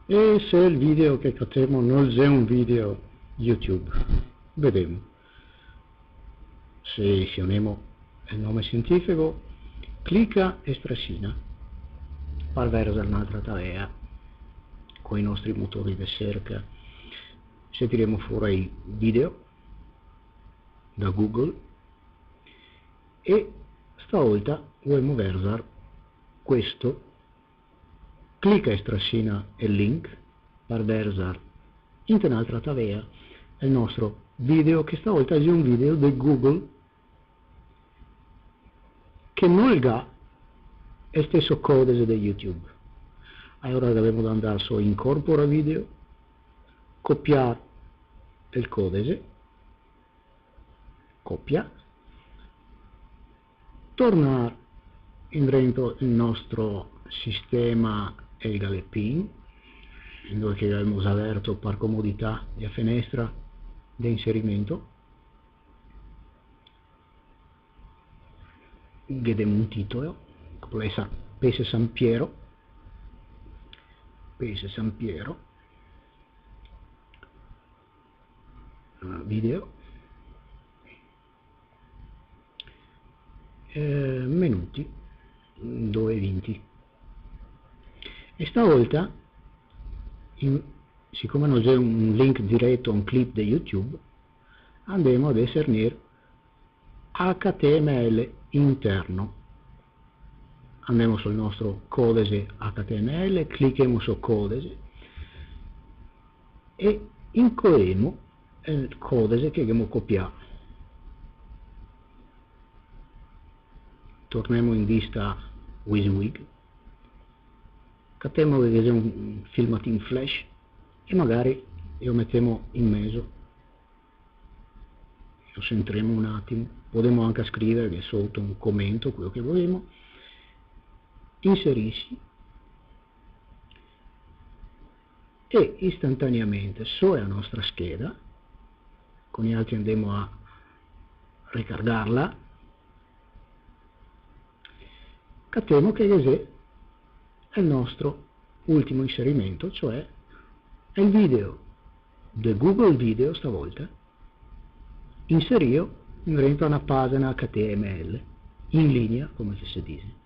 E se il video che facciamo non è un video YouTube, vediamo. Se scegliamo il nome scientifico, clicca e strascina per verso un'altra tarea con i nostri motori di ricerca. Sentiremo fuori video da Google e stavolta vogliamo versare questo. Clicca e strascina il link per versare in un'altra tarea il nostro video, che stavolta è un video di Google che non ha lo stesso codice di YouTube. Allora dobbiamo andare su incorpora video, copiare il codice, copia, tornare dentro il nostro sistema e il galeppino, dove che abbiamo aperto per comodità di finestra di inserimento. Vediamo un titolo, Pesce San Piero, video, minuti 2:20. E stavolta, siccome non c'è un link diretto a un clip di YouTube, andiamo ad discernere HTML interno. Andiamo sul nostro codice HTML, clicchiamo su codice e incoiamo il codice che abbiamo copiato. Torniamo in vista WYSIWYG, capiamo che è un filmato in flash e magari lo mettiamo in mezzo, lo centriamo un attimo, potremmo anche scrivere sotto un commento quello che vogliamo, inserisci e istantaneamente sulla nostra scheda, con gli altri andiamo a ricaricarla, capiamo che è il nostro ultimo inserimento, cioè è il video di Google Video stavolta inserito dentro una pagina HTML in linea, come si dice.